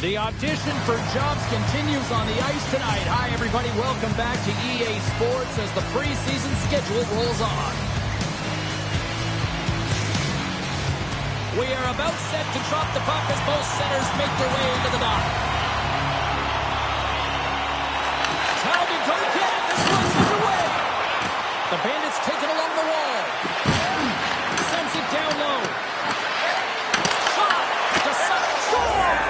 The audition for jobs continues on the ice tonight. Hi, everybody. Welcome back to EA Sports as the preseason schedule rolls on. We are about set to drop the puck as both centers make their way into the dot. Time to go get it. This one's underway. The Bandits take it along the wall. Sends it down low. Shot. The Sun scores.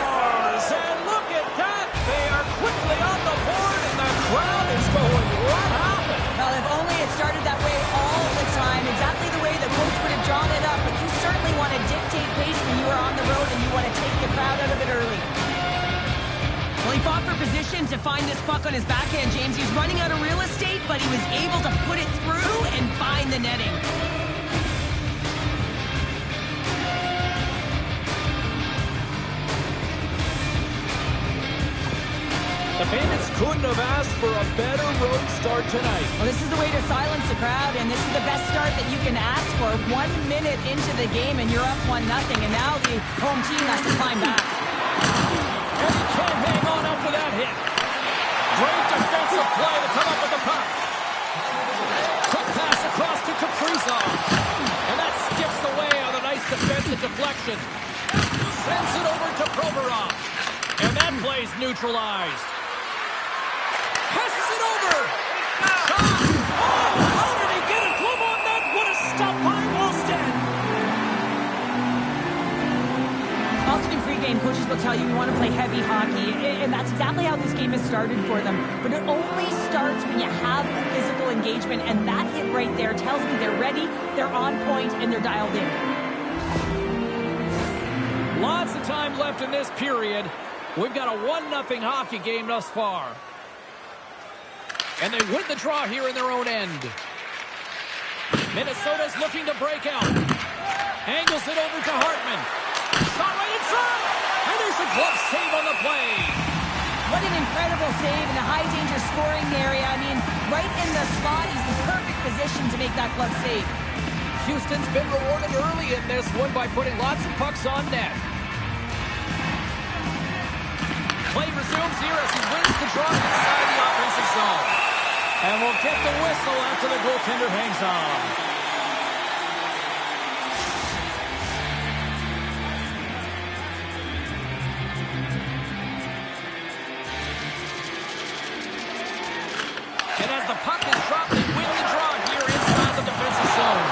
And look at that. They are quickly on the board, and the crowd is going, what happened? Well, if only it started that way all the time. Exactly the way the coach would have drawn it up. But you certainly want to dictate pace when you are on the road, and you want to take the crowd out of it early. Well, he fought for position to find this puck on his backhand, James. He was running out of real estate, but he was able to put it through and find the netting. The Bandits couldn't have asked for a better road start tonight. Well, this is the way to silence the crowd, and this is the best start that you can ask for. 1 minute into the game, and you're up 1-0, and now the home team has to climb back. And he can't hang on after that hit. Great defensive play to come up with the puck. Quick pass across to Kaprizov. And that skips away on a nice defensive deflection. Sends it over to Provorov. And that play's neutralized. Passes it over. Shot. Oh, how did he get a glove on that? What a stop by Wallstead. Often in pregame, coaches will tell you want to play heavy hockey, and that's exactly how this game has started for them. But it only starts when you have a physical engagement, and that hit right there tells me they're ready, they're on point, and they're dialed in. Lots of time left in this period. We've got a 1-0 hockey game thus far. And they win the draw here in their own end. Minnesota's looking to break out. Angles it over to Hartman. Shot right inside. And there's a glove save on the play. What an incredible save in a high-danger scoring area. I mean, right in the slot, he's in perfect position to make that glove save. Houston's been rewarded early in this one by putting lots of pucks on net. Play resumes here as he wins the draw inside the offensive zone. And we'll get the whistle after the goaltender hangs on. And as the puck is dropped, they win the draw here inside the defensive zone.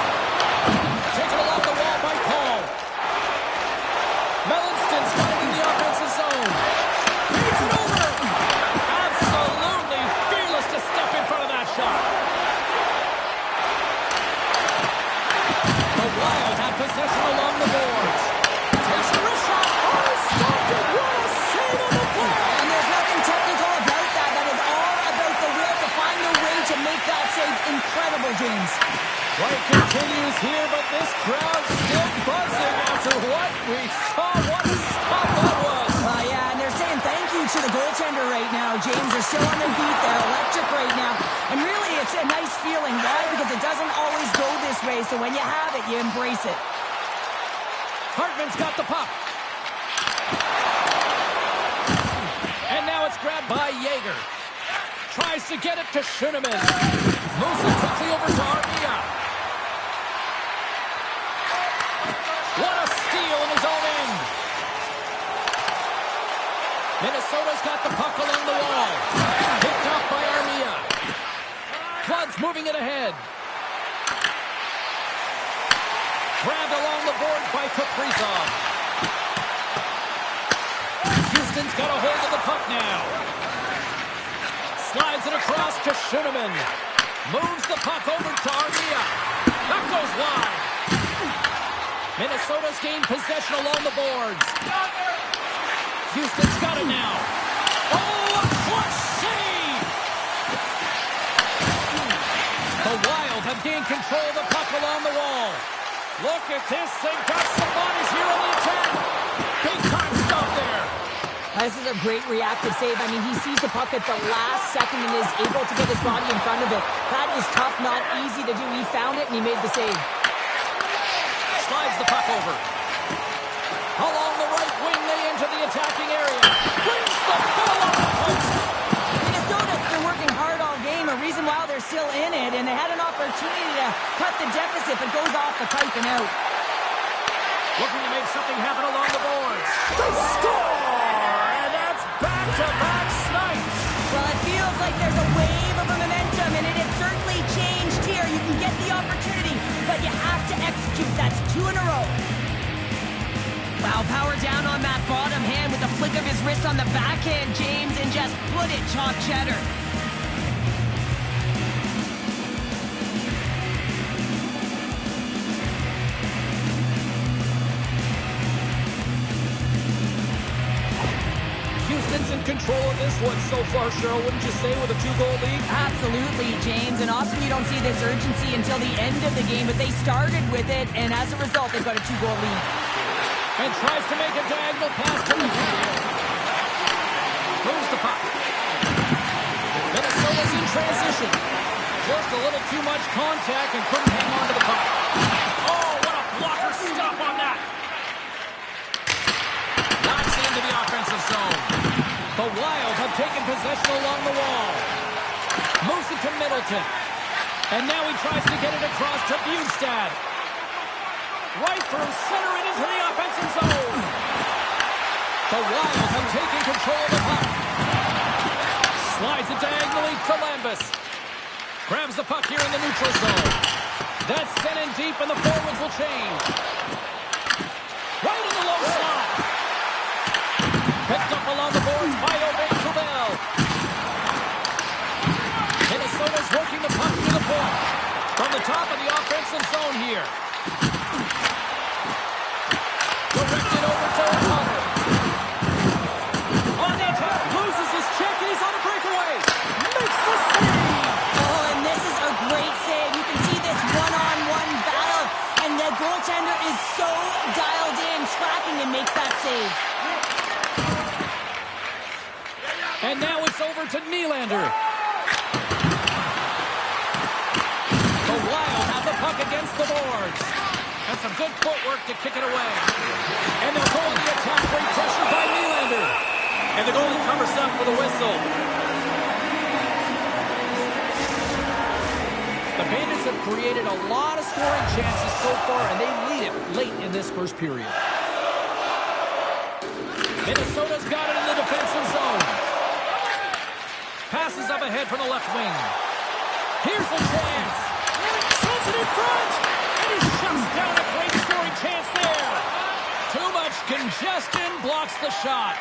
Taken along the wall by Paul. Mellanston's got it in the offensive zone. Beats it over. Absolutely fearless to step in front of that shot. The Wild have possession along the boards. Takes a wrist shot. Oh, stopped it. What a save on the play. And there's nothing technical about that. That is all about the will to find a way to make that save. Incredible, James. Play continues here, but this crowd's still buzzing after what we saw. What a stop that was. Yeah, and they're saying thank you to the goaltender right now, James. They're still on their feet. They're electric right now. And really, it's a nice feeling. Why? Because it doesn't always go this way. So when you have it, you embrace it. Hartman's got the puck. And now it's grabbed by Yeager. Tries to get it to Schoenemann. Moves it quickly over to Armia. What a steal in his own end. Minnesota's got the puck along the wall. Picked up by Armia. Flood's moving it ahead. Grabbed along the board by Kaprizov. Houston's got a hold of the puck now. Slides it across to Schoenemann. Moves the puck over to Armia. That goes wide. Minnesota's gained possession along the boards. Houston's got it now. Oh, a clutch save! The Wild have gained control of the puck along the wall. Look at this. They've got some bodies here on the attack. Big time stop there. This is a great reactive save. I mean, he sees the puck at the last second and is able to get his body in front of it. That is tough, not easy to do. He found it and he made the save. Slides the puck over. Along the right wing, they enter the attacking area. the middle of the post. Minnesota's been working hard all game, a reason why they're still in it, and they had an opportunity to cut the deficit, but goes off the pipe and out. Looking to make something happen along the boards. They score! And that's back-to-back snipes. Well, it feels like there's a wave of momentum, and it has certainly changed here. You can get the opportunity, but you have to execute. That's 2 in a row. Wow, power down on that bottom hand with a flick of his wrist on the backhand, James, and just put it top cheddar. Houston's in control of this one so far, Cheryl, wouldn't you say, with a 2-goal lead? Absolutely, James, and often you don't see this urgency until the end of the game, but they started with it, and as a result, they've got a 2-goal lead. And tries to make a diagonal pass to the field. Moves the puck. Minnesota's in transition. Just a little too much contact and couldn't hang on to the puck. Oh, what a blocker stop on that. Knocks it into the offensive zone. The Wild have taken possession along the wall. Moves it to Middleton. And now he tries to get it across to Bjugstad. Right through center and into the offensive zone. The Wild have taken control of the puck. Slides it diagonally to Lambus. Grabs the puck here in the neutral zone. That's sent in deep and the forwards will change. Right in the low slot. Picked up along the boards by Aubin-Kubel. Minnesota's working the puck to the point. From the top of the offensive zone here. Directed over to O'Connor. On the attack, loses his check, and he's on a breakaway. Makes the save. Oh, and this is a great save. You can see this one-on-one battle, and the goaltender is so dialed in, tracking and makes that save. And now it's over to Nylander. The Wild have the puck against the boards. And some good footwork to kick it away. And they'll go on the attack, great pressure by Nylander. And the goalie covers up with a whistle. The Bandits have created a lot of scoring chances so far, and they lead it late in this first period. Minnesota's got it in the defensive zone. Passes up ahead from the left wing. Here's the chance. Sends it in front. And he shuts down a great scoring chance there. Too much congestion blocks the shot.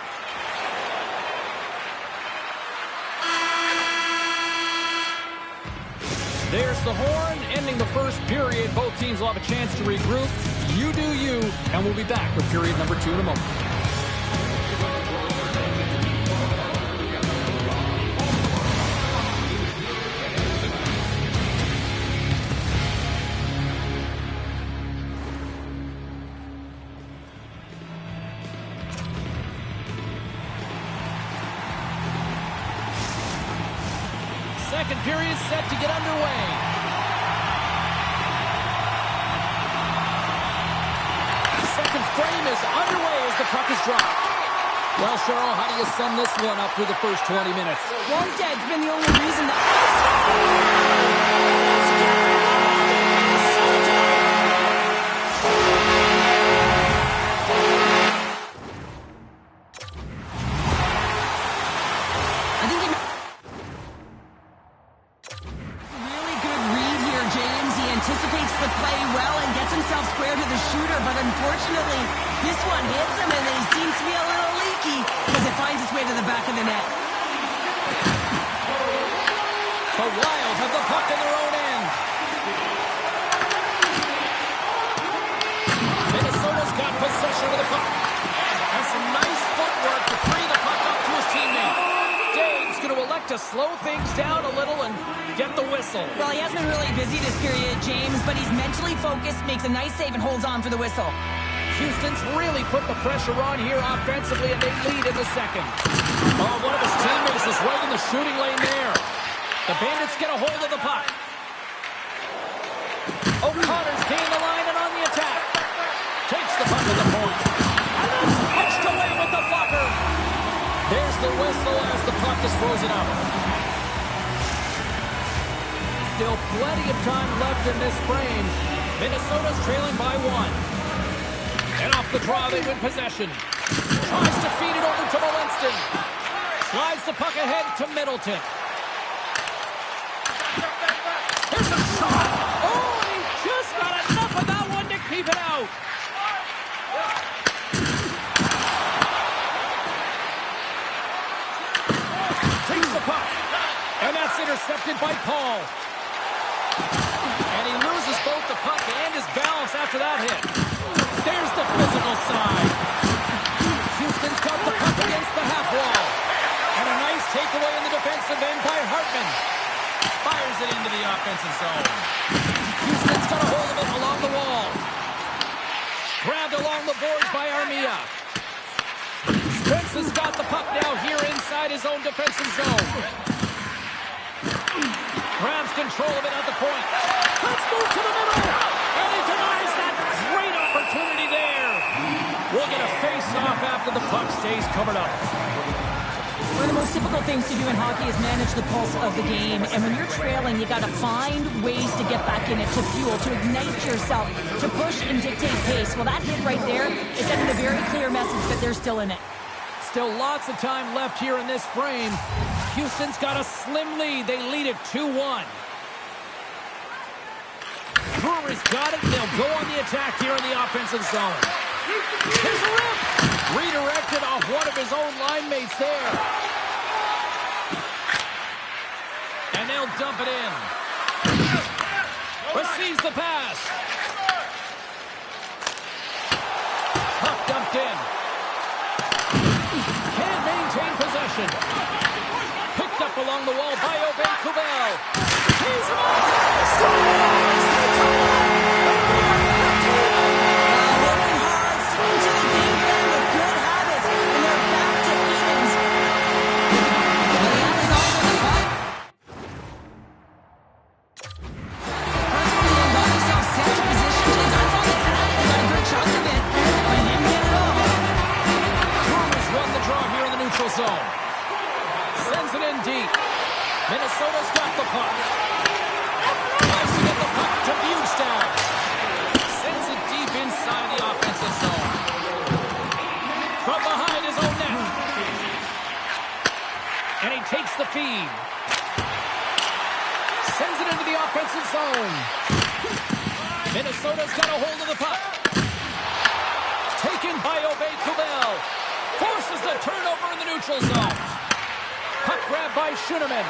There's the horn, ending the first period. Both teams will have a chance to regroup. You do you, and we'll be back with period number 2 in a moment. Second period set to get underway. Second frame is underway as the puck is dropped. Well, Cheryl, how do you sum this one up through the first 20 minutes? Wonstead's been the only reason that... anticipates the play well and gets himself square to the shooter, but unfortunately, this one hits him and he seems to be a little leaky because it finds its way to the back of the net. The Wild have the puck in their own end. Minnesota's got possession of the puck. And some nice footwork to free the puck up to his teammate. Dave's going to elect to slow things down a little and get the whistle. Well, he hasn't been really busy this period, James, but he's mentally focused, makes a nice save, and holds on for the whistle. Houston's really put the pressure on here offensively, and they lead in the second. Oh, one of his teammates is right in the shooting lane there. The Bandits get a hold of the puck. O'Connor's gained the line and on the attack. Takes the puck to the point. And then switched away with the blocker. There's the puck is frozen up. Still plenty of time left in this frame. Minnesota's trailing by 1. And off the draw, they win possession. Tries to feed it over to Molinston. Slides the puck ahead to Middleton. Here's a shot. Oh, and he just got enough of that one to keep it out. Takes the puck. And that's intercepted by Paul. And he loses both the puck and his balance after that hit. There's the physical side. Houston's got the puck against the half wall. And a nice takeaway in the defensive end by Hartman. Fires it into the offensive zone. Houston's got a hold of it along the wall. Grabbed along the boards by Armia. Spence has got the puck now here inside his own defensive zone. Grabs control of it at the point. Let's move to the middle. And he denies that great opportunity there. We'll get a face-off after the puck stays covered up. One of the most difficult things to do in hockey is manage the pulse of the game. And when you're trailing, you got to find ways to get back in it, to fuel, to ignite yourself, to push and dictate pace. Well, that hit right there is sending a very clear message that they're still in it. Still lots of time left here in this frame. Houston's got a slim lead. They lead it 2-1. Brewer's got it. They'll go on the attack here in the offensive zone. Here's a rip. Redirected off one of his own line mates there. And they'll dump it in. Receives the pass. Puck dumped in. Can't maintain possession. Picked up along the wall by Aubin-Kubel. He's off. Scores! They tie it. Working hard, sticking to the game plan with good habits, and they're back to evens. Leon is also the puck. Perfectly and got himself set to position. James, I thought they had it. They got a good chunk of it, but didn't get it all. Brewers run the draw here in the neutral zone. Sends it in deep. Minnesota's got the puck. Tries to get the puck to Bugstad. Sends it deep inside the offensive zone. From behind his own net. And he takes the feed. Sends it into the offensive zone. Minnesota's got a hold of the puck. Taken by Aubin-Kubel. Forces the turnover in the neutral zone. Puck grab by Schoenemann.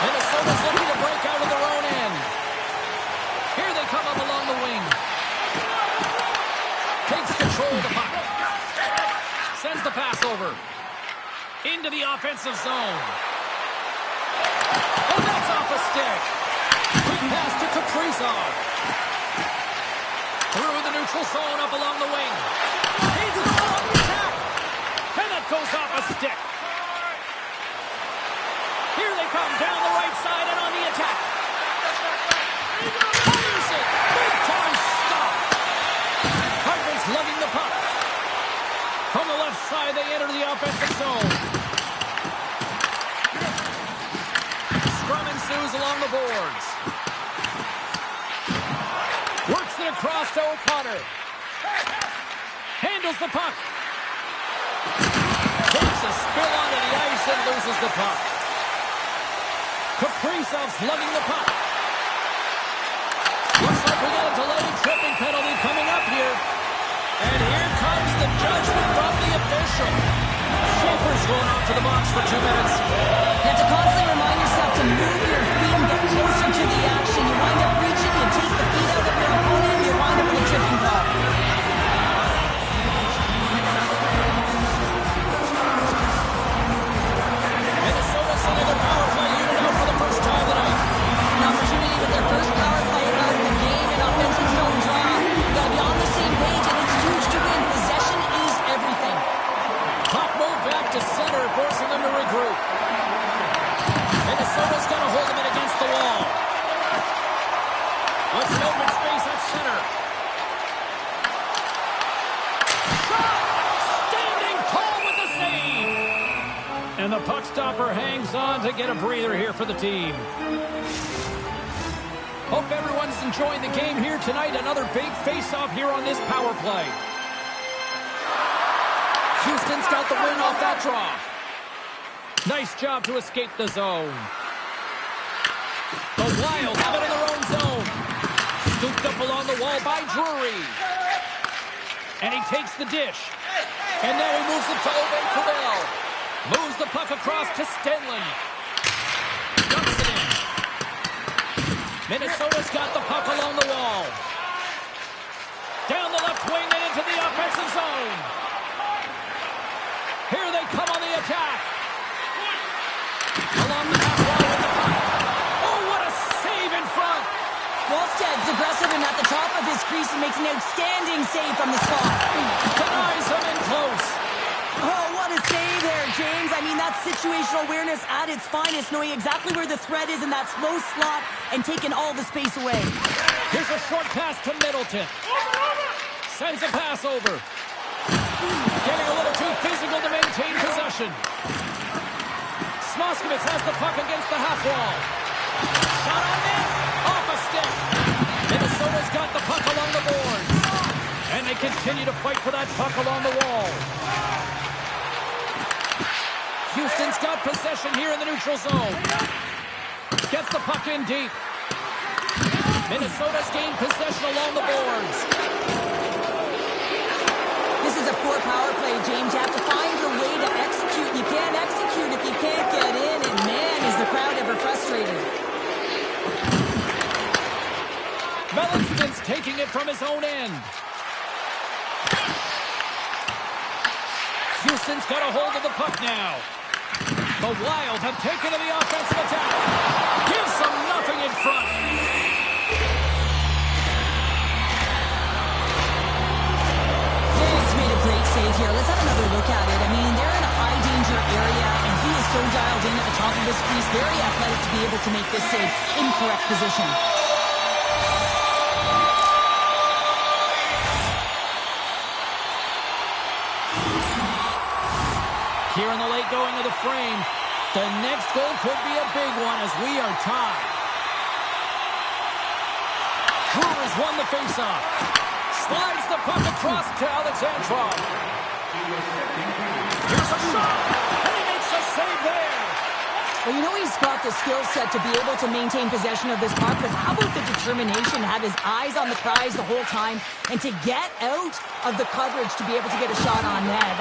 Minnesota's looking to break out of their own end. Here they come up along the wing. Takes control of the puck. Sends the pass over. Into the offensive zone. Oh, that's off a stick. Quick pass to Kaprizov. Through the neutral zone up along the wing. Needs it on the attack. And that goes off a stick. Here they come down the right side and on the attack. Fires it. Big time stop. Hartman's lugging the puck. From the left side, they enter the offensive zone. Scrum ensues along the boards. Works it across to O'Connor. Handles the puck. Takes a spill onto the ice and loses the puck. Kaprizov's lugging the puck. Looks like we got a delayed tripping penalty coming up here. And here comes the judgment from the official. Schaefer's going off to the box for 2 minutes. You have to constantly remind yourself to move your feet and get closer to the action. You wind up reaching, you take the feet out of your opponent, and you wind up with a tripping call. Minnesota sending their power play unit out for the first time tonight. An opportunity with their first power play out of the game and offensive zone draw. You got to be on the same page, and it's huge to win. Possession is everything. Puck moved back to center, forcing them to regroup. puck stopper hangs on to get a breather here for the team. Hope everyone's enjoying the game here tonight. Another big face-off here on this power play. Houston's got the win off that draw. Nice job to escape the zone. The Wild have it in their own zone. Scooped up along the wall by Drury. And he takes the dish. And now he moves it to Aubin-Kubel. Moves the puck across to Stenlund. Dumps it in. Minnesota's got the puck along the wall. Down the left wing and into the offensive zone. Here they come on the attack. Along the half wall with the puck. Oh, what a save in front. Wallsted's aggressive and at the top of his crease and makes an outstanding save from the spot. Denies him in close. Oh, what a save there, James. I mean, that's situational awareness at its finest, knowing exactly where the threat is in that slow slot and taking all the space away. Here's a short pass to Middleton. Sends a pass over. Getting a little too physical to maintain possession. Smoskovitz has the puck against the half wall. Shot on net. Off a stick. Minnesota's got the puck along the boards. And they continue to fight for that puck along the wall. Houston's got possession here in the neutral zone. Gets the puck in deep. Minnesota's gained possession along the boards. This is a poor power play, James. You have to find your way to execute. You can't execute if you can't get in. And man, is the crowd ever frustrated. Melandston's taking it from his own end. Houston's got a hold of the puck now. The Wild have taken to the offensive attack. Gives them nothing in front. It's made a great save here. Let's have another look at it. I mean, they're in a high-danger area, and he is so dialed in at the top of his crease. Very athletic to be able to make this save in correct position. Here in the late going of the frame, the next goal could be a big one as we are tied. Brewers won the faceoff. Slides the puck across to Alexandrov. Here's a shot, and he makes a save there. Well, you know he's got the skill set to be able to maintain possession of this puck, but how about the determination, have his eyes on the prize the whole time, and to get out of the coverage to be able to get a shot on net.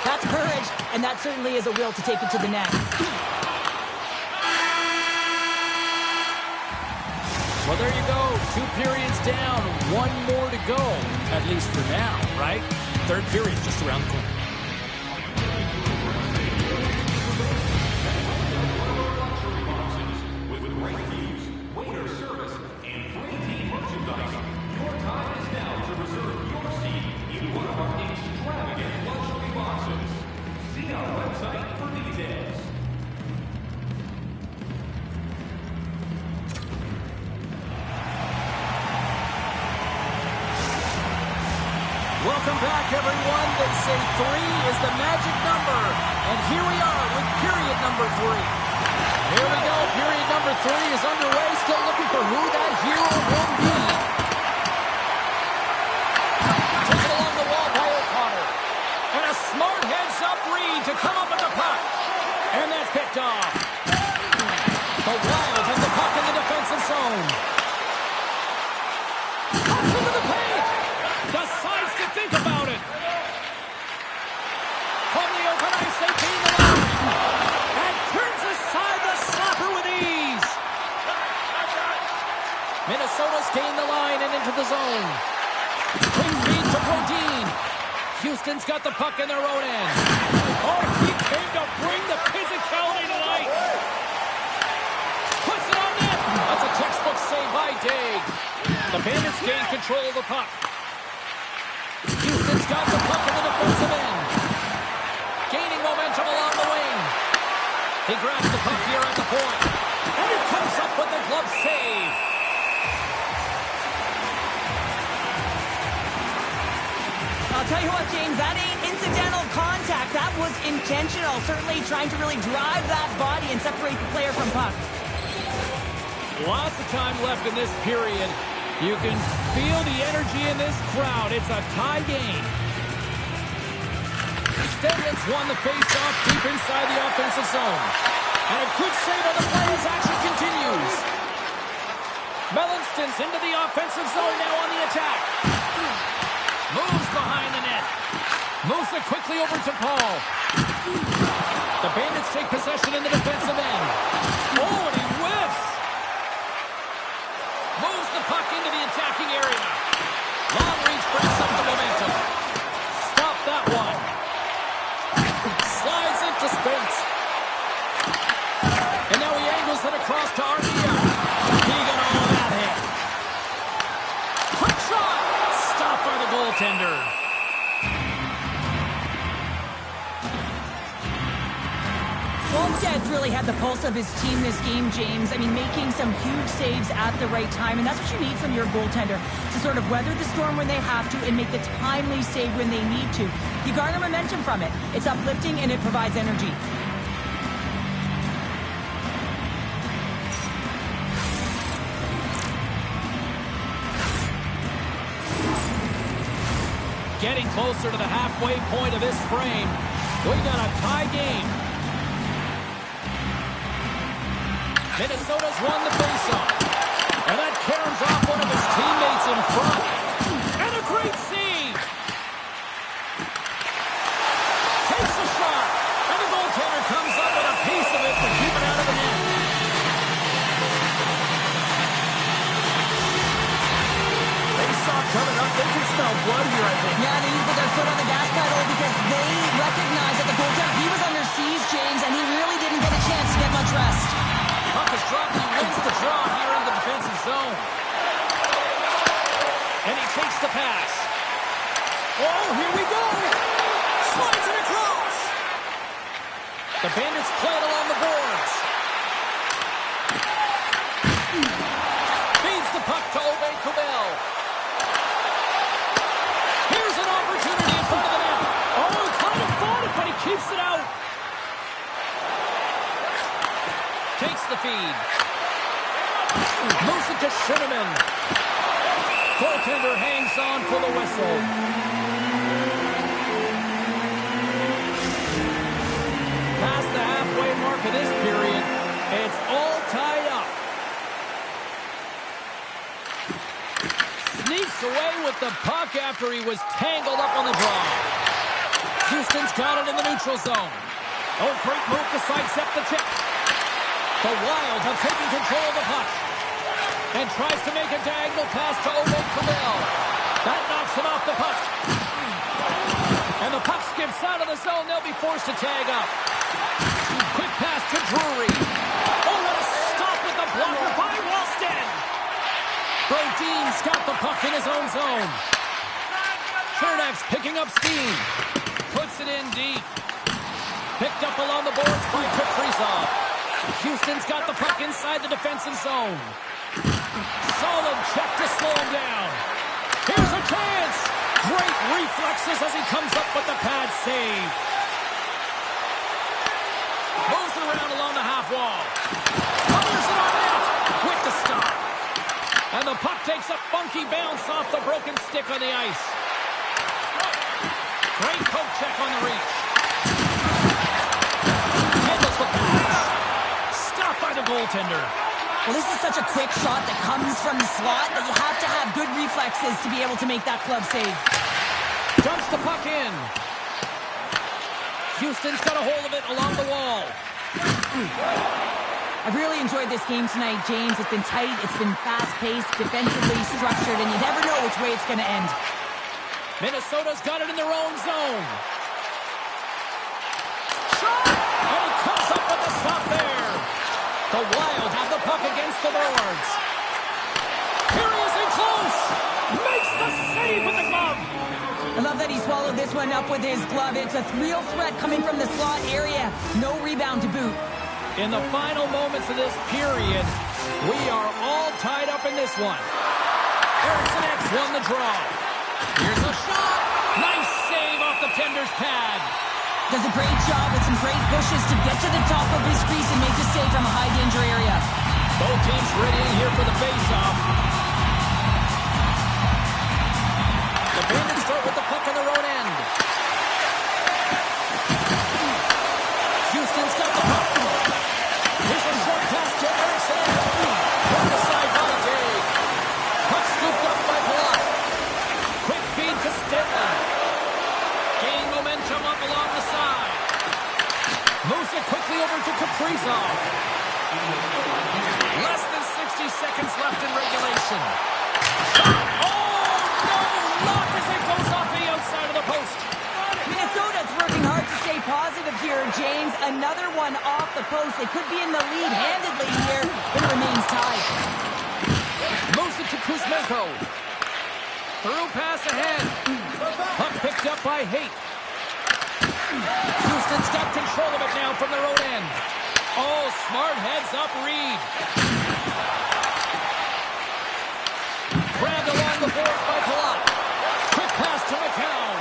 That's courage, and that certainly is a will to take it to the net. Well, there you go. 2 periods down, 1 more to go, at least for now, right? Third period just around the corner. Welcome back, everyone. They say 3 is the magic number. And here we are with period number 3. Here we go. Period number 3 is underway. Still looking for who that hero will be. Taken along the wall by O'Connor. And a smart heads-up read to come up with the puck. And that's picked off. The Wild have the puck in the defensive zone. Comes into the paint. Decides to think about it. From the open ice, they gain the line. And turns aside the slapper with ease. Minnesota's gained the line and into the zone. Quick feed to Brodin. Houston's got the puck in their own end. Oh, he came to bring the physicality tonight. Puts it on net. That's a textbook save by Daigle. The Bandits gain control of the puck. Houston's got the puck in the defensive end. Gaining momentum along the wing. He grabs the puck here at the point. And he comes up with the glove save. I'll tell you what, James, that ain't incidental contact. That was intentional, certainly trying to really drive that body and separate the player from puck. Lots of time left in this period. You can feel the energy in this crowd. It's a tie game. Stedman's won the face-off deep inside the offensive zone. And a good save on the play as action continues. Mellanston's into the offensive zone now on the attack. Moves behind the net. Moves it quickly over to Paul. The Bandits take possession in the defensive end. Oh, and he whiffs. Moves the puck into the attacking area. Long reach brings up the momentum. Stop that one. Slides into Spence. And now he angles it across to Armia. He got all of that hit. Quick shot. Stopped by the goaltender. Wolfgad's really had the pulse of his team this game, James. I mean, making some huge saves at the right time, and that's what you need from your goaltender, to sort of weather the storm when they have to and make the timely save when they need to. You garner momentum from it. It's uplifting and it provides energy. Getting closer to the halfway point of this frame. We got a tie game. Minnesota's won the faceoff. And that caroms off one of his teammates in front. And a great save. Takes a shot. And the goaltender comes up with a piece of it to keep it out of the net. Faceoff coming up. They can smell blood here, I think. Yeah, they need to put their foot on the gas pedal because they recognize that the goaltender, he was under siege, James, and he really didn't get a chance to get much rest. Puck is dropped. He wins the draw here in the defensive zone. And he takes the pass. Oh, here we go. Slides it across. The Bandits play it along the boards. Feeds the puck to Obey Kubel. Here's an opportunity in front of the net. Oh, he kind of fought it, but he keeps it out. Takes the feed. Moves it to Shinneman. Goaltender hangs on for the whistle. Past the halfway mark of this period, it's all tied up. Sneaks away with the puck after he was tangled up on the draw. Houston's got it in the neutral zone. Oh, great move to sidestep the chip. The Wild have taken control of the puck. And tries to make a diagonal pass to Obey Kubel. That knocks him off the puck. And the puck skips out of the zone. They'll be forced to tag up. Quick pass to Drury. Oh, what a stop with the blocker by Walston. Brodin's got the puck in his own zone. Chernak's picking up steam. Puts it in deep. Picked up along the boards by Kaprizov. Houston's got the puck inside the defensive zone. Solid check to slow him down. Here's a chance. Great reflexes as he comes up with the pad save. Moves it around along the half wall. Fires it on net with the stop. And the puck takes a funky bounce off the broken stick on the ice. Great poke check on the reach. Handles the pass. Stopped by the goaltender. Well, this is such a quick shot that comes from the slot that you have to have good reflexes to be able to make that club save. Dumps the puck in. Houston's got a hold of it along the wall. I've really enjoyed this game tonight, James. It's been tight, it's been fast-paced, defensively structured, and you never know which way it's going to end. Minnesota's got it in their own zone. Shot! And he comes up with the stop there. The Wild have the puck against the boards. Here he is in close. Makes the save with the glove. I love that he swallowed this one up with his glove. It's a real threat coming from the slot area. No rebound to boot. In the final moments of this period, we are all tied up in this one. Eriksson X won the draw. Here's a shot. Nice save off the tender's pad. Does a great job with some great pushes to get to the top of his crease and make a save from a high-danger area. Both teams readying here for the face-off. The Bandits start with the puck on their own end. Houston's got the puck. Here's a short pass to Erickson. From the side by Dave. Puck scooped up by Palat. Quick feed to Stanley. Gaining momentum up along the side. Moves it quickly over to Kaprizov. Less than 60 seconds left in regulation. Oh, no! Lock as it goes off the outside of the post. Minnesota's working hard to stay positive here, James. Another one off the post. They could be in the lead handedly here, but it remains tied. Moves it to Kuzmenko. Through pass ahead. Puck picked up by Haight. Houston's got control of it now from their own end. Oh, smart heads up Reed. Grabbed along the boards by Palat. Quick pass to McCown.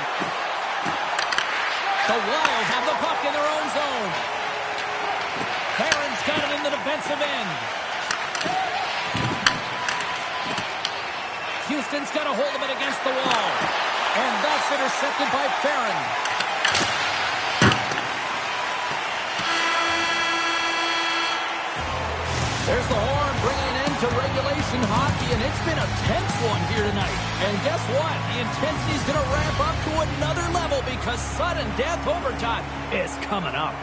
The Wild have the puck in their own zone. Barron's got it in the defensive end. Houston's got a hold of it against the wall. And that's intercepted by Farron. There's the horn bringing an end to regulation hockey, and it's been a tense one here tonight. And guess what? The intensity's going to ramp up to another level because sudden death overtime is coming up.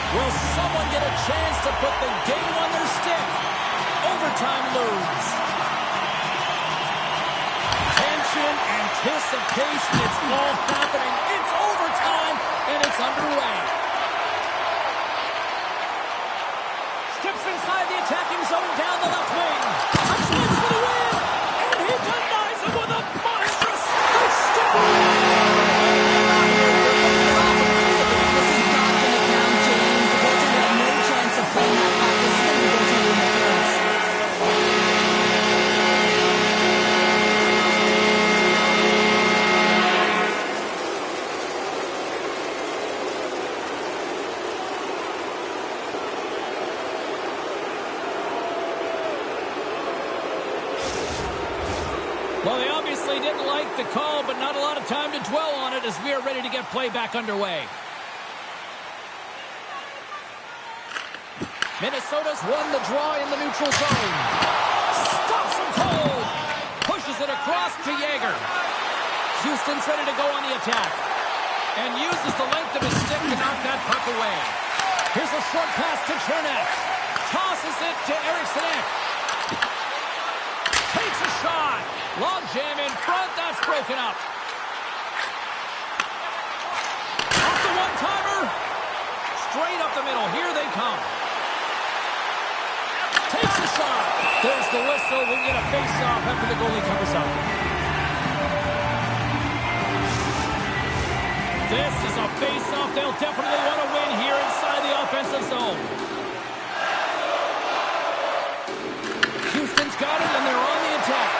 Will someone get a chance to put the game on their stick? Overtime lose. Tension, anticipation, it's all happening. It's overtime, and it's underway. Steps inside the attacking zone down the left wing. A chance for the win, and he denies him with a monstrous touchdown. Well, they obviously didn't like the call, but not a lot of time to dwell on it as we are ready to get play back underway. Minnesota's won the draw in the neutral zone. Stops him cold. Pushes it across to Yeager. Houston's ready to go on the attack. And uses the length of his stick to knock that puck away. Here's a short pass to Chernak. Tosses it to Erickson. Takes a shot. Long jam in front. That's broken up. Off the one-timer. Straight up the middle. Here they come. Takes a shot. There's the whistle. We'll get a face-off after the goalie covers up. This is a face-off they'll definitely want to win here inside the offensive zone. Houston's got it, and they're on the attack.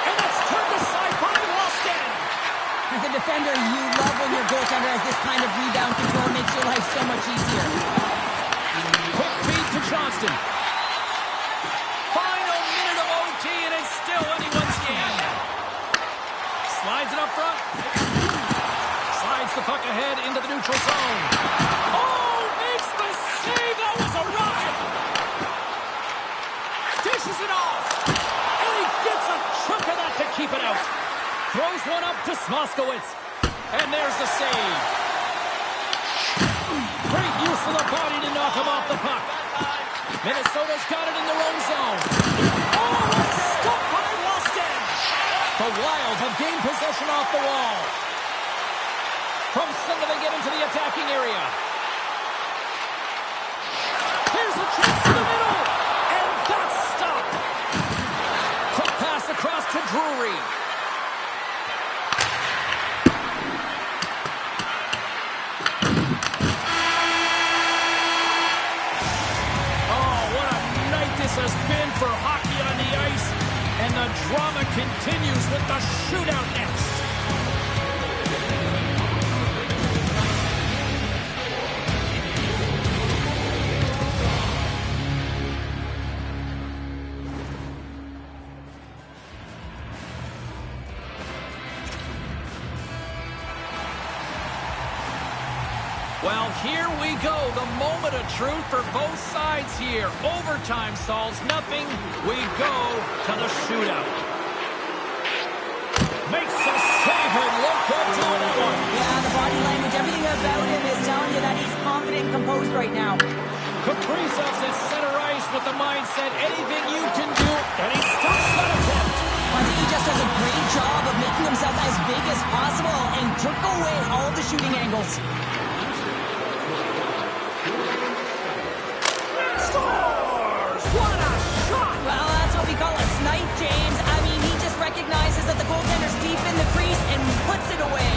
And it's turned aside by Walston. As a defender, you love when your goaltender has this kind of rebound control. It makes your life so much easier. Quick feed to Johnston. Final minute of OT, and it's still anyone's game. Slides it up front. Slides the puck ahead into the neutral zone. Oh, makes the save. That was a rocket. Dishes it off. And he gets a chunk of that to keep it out. Throws one up to Smoskowitz. And there's the save. Great use of the body to knock him off the puck. Minnesota's got it in their own zone. Oh, it's stopped by Walston. The Wild have gained possession off the wall. From center they get into the attacking area. Here's a chance to the the drama continues with the shootout next. Well, here we go. The moment of truth for both sides here. Overtime solves nothing. We go to the shootout. Makes a save and look good doing that one. Yeah, the body language, everything about him is telling you that he's confident and composed right now. Kaprizov's at center ice with the mindset, anything you can do, and he stops that attempt. I think he just does a great job of making himself as big as possible and took away all the shooting angles. What a shot! Well, that's what we call a snipe, James. I mean, he just recognizes that the goaltender's deep in the crease and puts it away.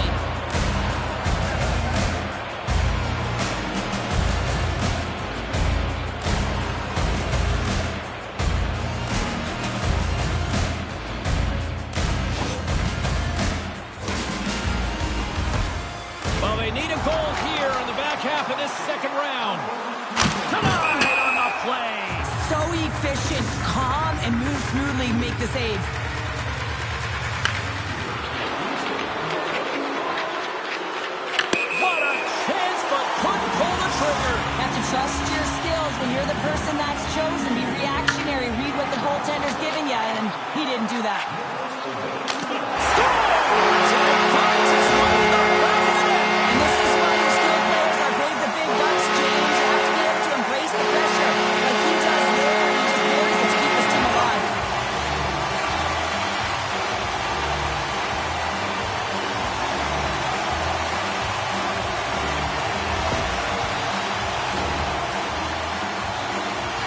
Well, they need a goal here in the back half of this second round. Tonight on the play. So efficient, calm, and move smoothly, make the save. What a chance, but couldn't pull the trigger. Have to trust your skills when you're the person that's chosen. Be reactionary, read what the goaltender's giving you, and he didn't do that. And this is why your skilled players are paid the big bucks, James. You have to be able to embrace the pressure like he does there. He just carries it to keep his team alive.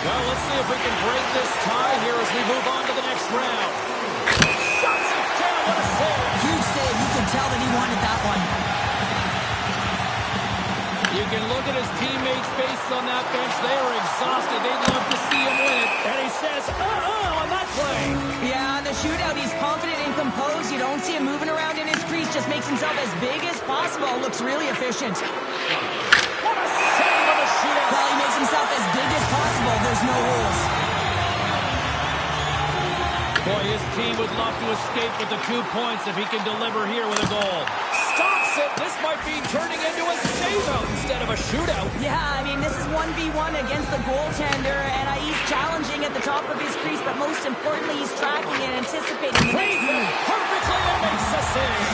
Well, let's see if we can break this tie here as we move on to the next round. Shuts it down, what a save. Huge save. You could tell that he wanted that one. You can look at his teammates' faces on that bench. They are exhausted. They'd love to see him win it. And he says, on that play. Yeah, on the shootout, he's confident and composed. You don't see him moving around in his crease. Just makes himself as big as possible. Looks really efficient. What a save on the shootout. Well, he makes himself as big as possible. There's no rules. Boy, his team would love to escape with the 2 points if he can deliver here with a goal. Stops it. This might be turning into a save-out instead of a shootout. Yeah, I mean, this is 1v1 against the goaltender, and he's challenging at the top of his crease, but most importantly, he's tracking and anticipating the next Plays it move. perfectly and makes the save.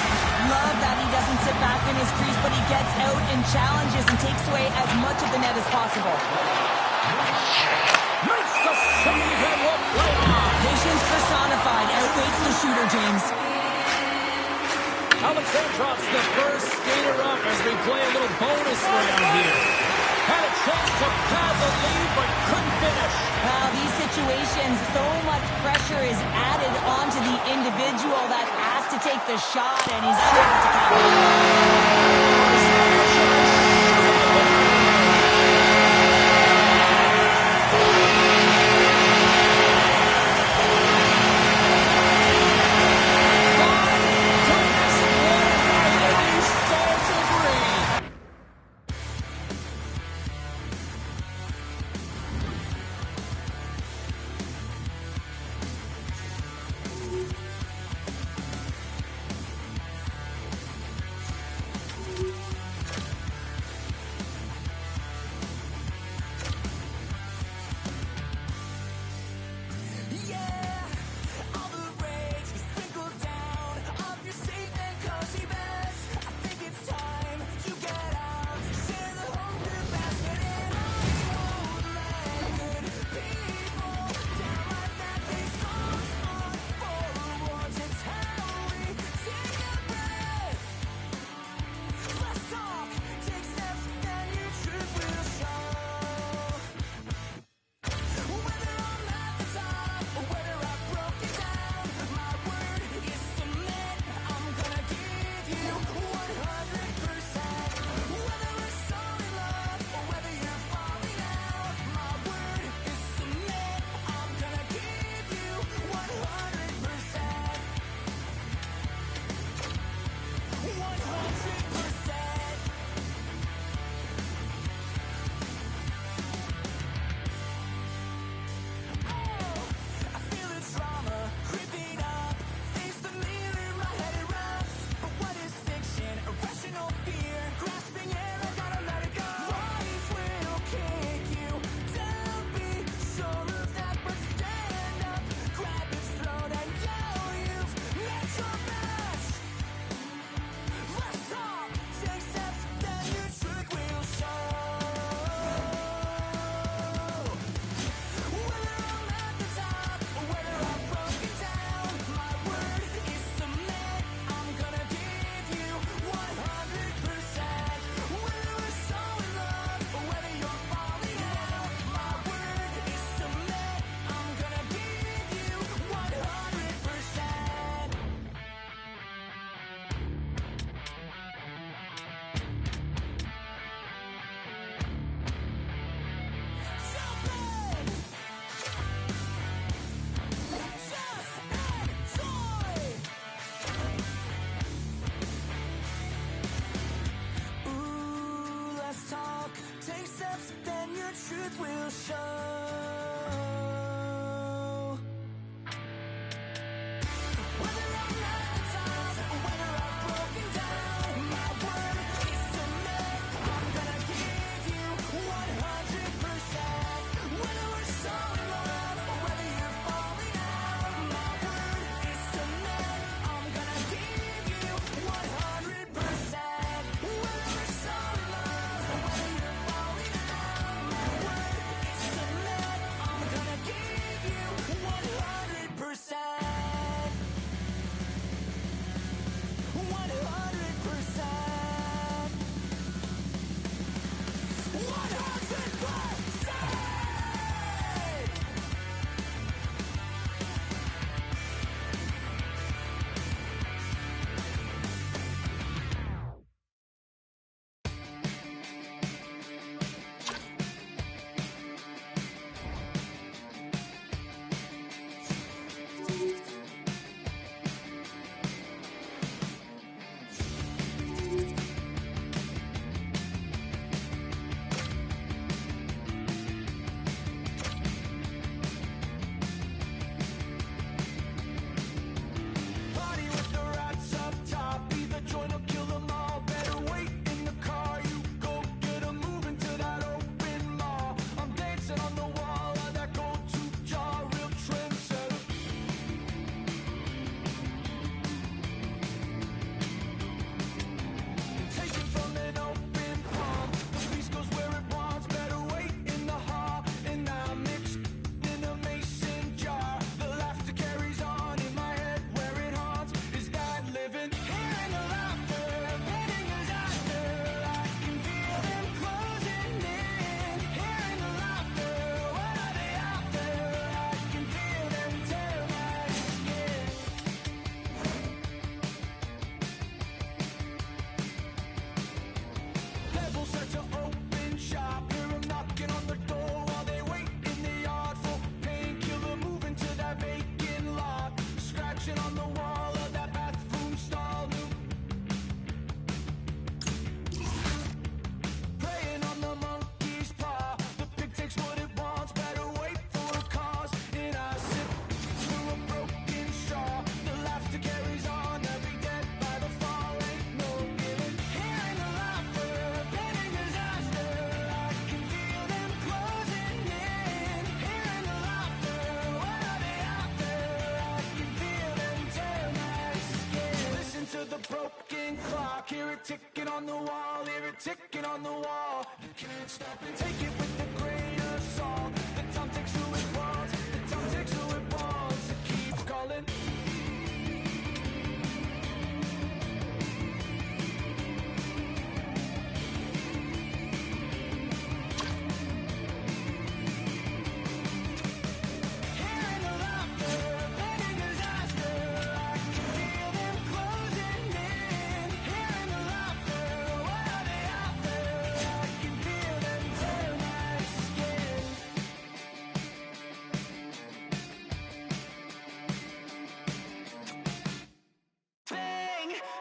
Love that he doesn't sit back in his crease, but he gets out and challenges and takes away as much of the net as possible. Makes the save and will play on. Patience personified outweighs the shooter, James. Alexandrov's the first skater up as we play a little bonus round here. Had a chance to pad the lead, but couldn't finish. Well, these situations, so much pressure is added onto the individual that has to take the shot, and he's unable to capitalize. Hear it ticking on the wall, hear it ticking on the wall. You can't stop it, take it with a grain of salt. The time takes who it wants, the time takes who it wants. It keeps calling. Hearing the laughter, pending disaster. I can feel them closing in. Hearing the laughter, what are they after? I can feel them tear my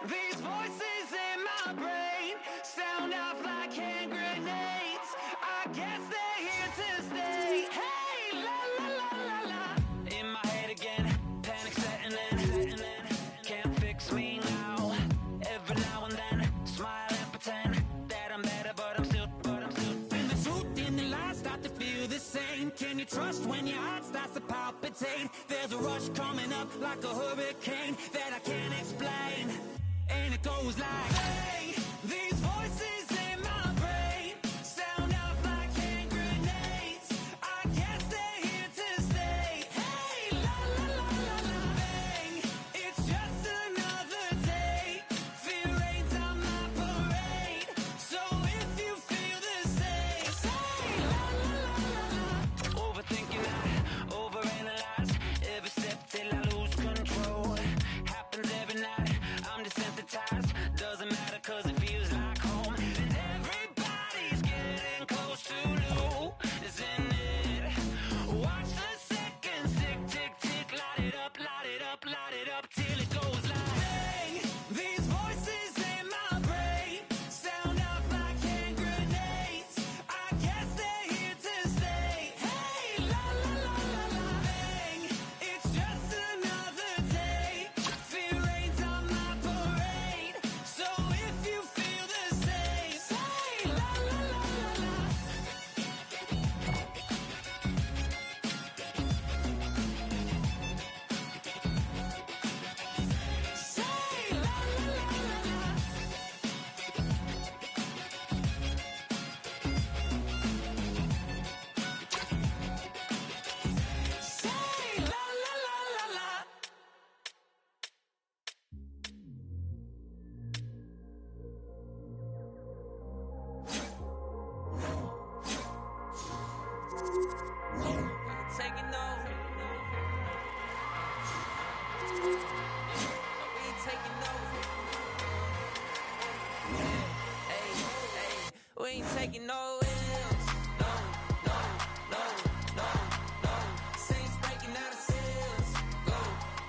These voices in my brain sound off like hand grenades. I guess they're here to stay. Hey, la la la la la. In my head again, panic setting in. Can't fix me now. Every now and then, smile and pretend that I'm better, but I'm still. When the truth and the lies start to feel the same, can you trust when your heart starts to palpitate? There's a rush coming up like a hurricane that I can't explain, and it goes like, Hey, these voices in my brain sound off like hand grenades. I guess they're here to stay. Hey, la la la la la. Bang, it's just another day. Fear ain't on my parade. So if you feel the same, say la la la la la. Overthinking, I overanalyze every step till I lose control. Happens every night, I'm desensitized. Doesn't matter cause it feels like home. And everybody's getting close to losing it. Watch the seconds tick, tick, tick. Light it up, light it up, light it up till it goes like, bang, these voices in my brain sound off like hand grenades. I guess they're here to stay. Hey, la la la la la. Bang, it's just another day. Fear ain't on my parade. So if you feel the same, say la la la la la. Say la la la la la. Say la la la la la. Taking over. We ain't taking over. Hey, hey, we ain't taking no L's. No, no, no, no, no. Saints breaking out of seals. Go,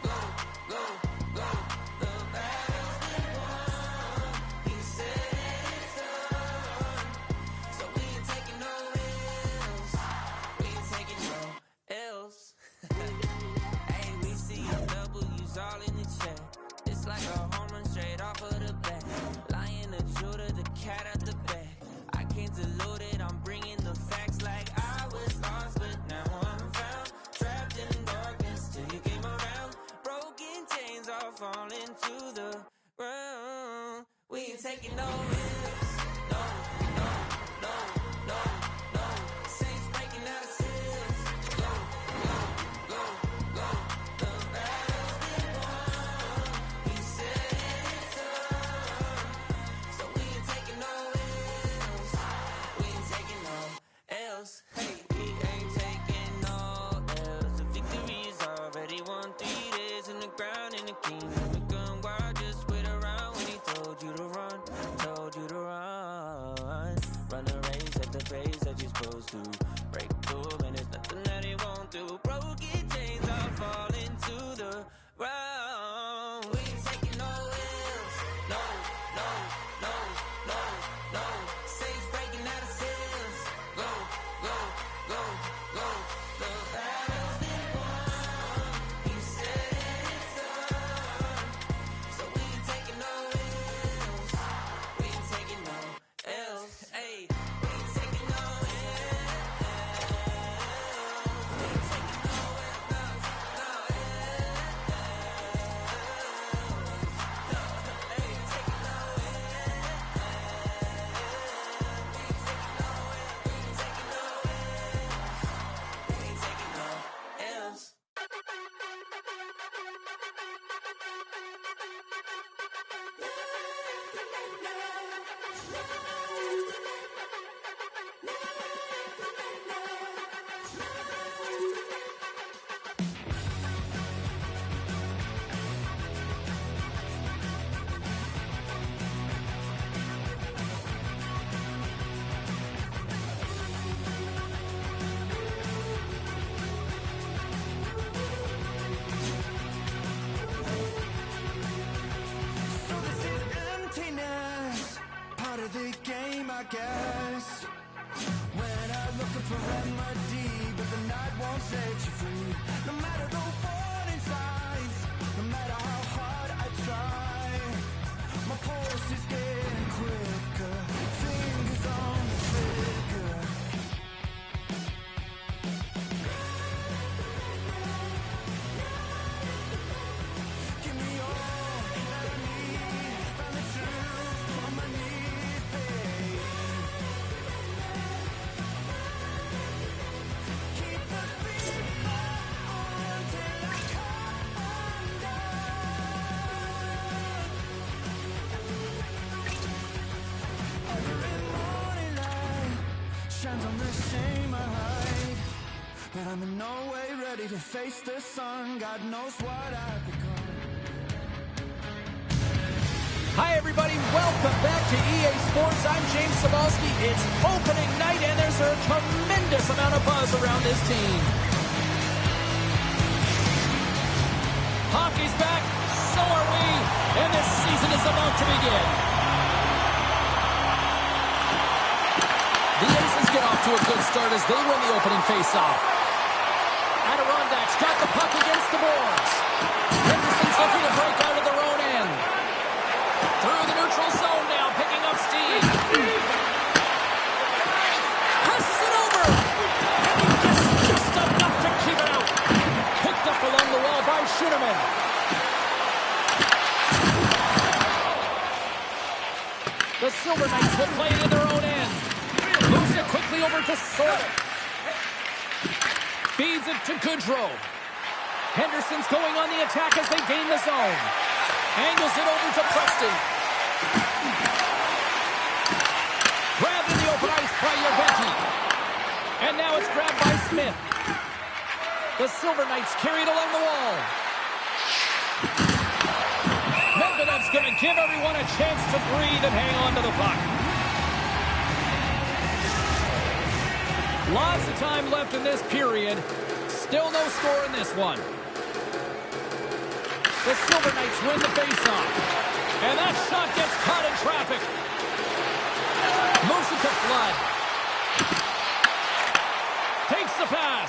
go, go, go. The battle's been won. He said it's done. So we ain't taking no L's. We ain't taking no L's. Hey, we see W's all in the chat. It's like a home run straight off of the bat. Lion, the Judah, the cat out the bag. I can't dilute it, I'm bringing the facts like I was lost, but now I'm found. Trapped in darkness till you came around. Broken chains all falling to the ground. We ain't taking no risks. No, no, no, no, no. Saints breaking out of seals. Go, go, go, go. The battle's been won. He said it's done. So we ain't taking no L's. We ain't taking no L's. Hey, we ain't taking no L's. The victory is already won. 3 days in the ground in the kingdom. We gun wild, just wait around when he told you to run. Told you I guess. When I'm looking for remedy, but the night won't set you free. No matter the warning signs, no matter how hard I try, my pulse is getting quicker, fingers on the trigger. Give me all that I need, find the truth on my knees, babe. Keep the beat on till I come undone. Every morning light shines on the same height, but I'm in no way ready to face the sun. God knows what I've become. Hi, everybody. Welcome back to EA Sports. I'm James Cebulski. It's opening night, and there's a tremendous amount of buzz around this team. Hockey's back. So are we. And this season is about to begin. The Aces get off to a good start as they win the opening faceoff. Adirondacks got the puck against the boards. Henderson's looking to break out of their own end. Through the neutral zone now, picking up steam. Passes it over. And he gets just enough to keep it out. Picked up along the wall by Schooneman. The Silver Knights will play it in their own end. Moves it quickly over to Sorek. Feeds it to Goodrow. Henderson's going on the attack as they gain the zone. Angles it over to Preston. Grabbed in the open ice by Yaventi. And now it's grabbed by Smith. The Silver Knights carried along the wall. Medvedev's going to give everyone a chance to breathe and hang on to the puck. Lots of time left in this period. Still no score in this one. The Silver Knights win the faceoff. And that shot gets caught in traffic. Moves it to Flood. Takes the pass.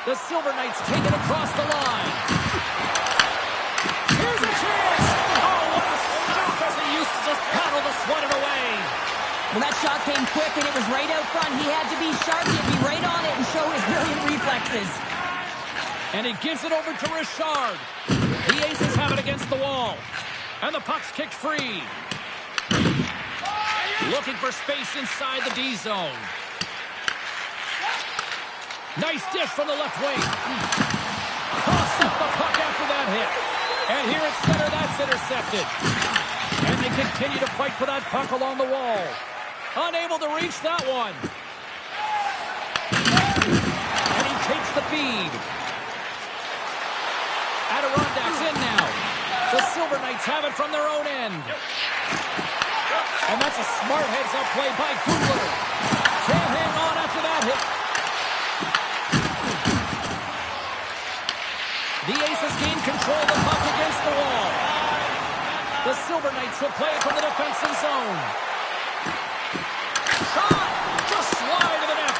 The Silver Knights take it across the line. Here's a chance. Oh, what a stop as he used to just paddle to swat it away. Well, that shot came quick, and it was right out front. He had to be sharp. He had to be right on it and show his brilliant reflexes. And he gives it over to Richard. The Aces have it against the wall. And the puck's kicked free. Looking for space inside the D zone. Nice dish from the left wing. Toss up the puck after that hit. And here at center, that's intercepted. And they continue to fight for that puck along the wall. Unable to reach that one. And he takes the feed. Adirondacks in now. The Silver Knights have it from their own end. And that's a smart heads-up play by Gugler. Can't hang on after that hit. The Aces gain control of the puck against the wall. The Silver Knights will play it from the defensive zone. Shot! Just slide to the net.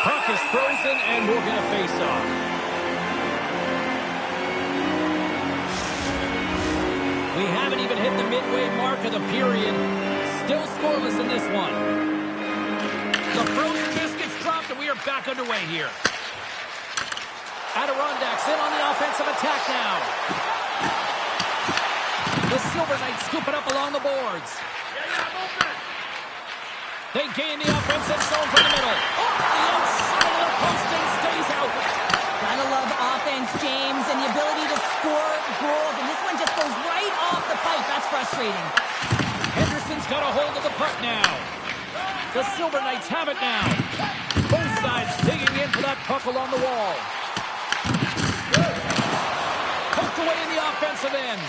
Puck is frozen, and we're going to face off. We haven't even hit the midway mark of the period. Still scoreless in this one. The frozen biscuits dropped, and we are back underway here. Adirondacks in on the offensive attack now. The Silver Knights scoop it up along the boards. They gain the offensive zone from the middle. Off the outside of the post and stays out. Gotta love offense, James, and the ability to score goals. And this one just goes right off the pipe. That's frustrating. Henderson's got a hold of the puck now. The Silver Knights have it now. Both sides digging in for that puck along the wall. Poked away in the offensive end.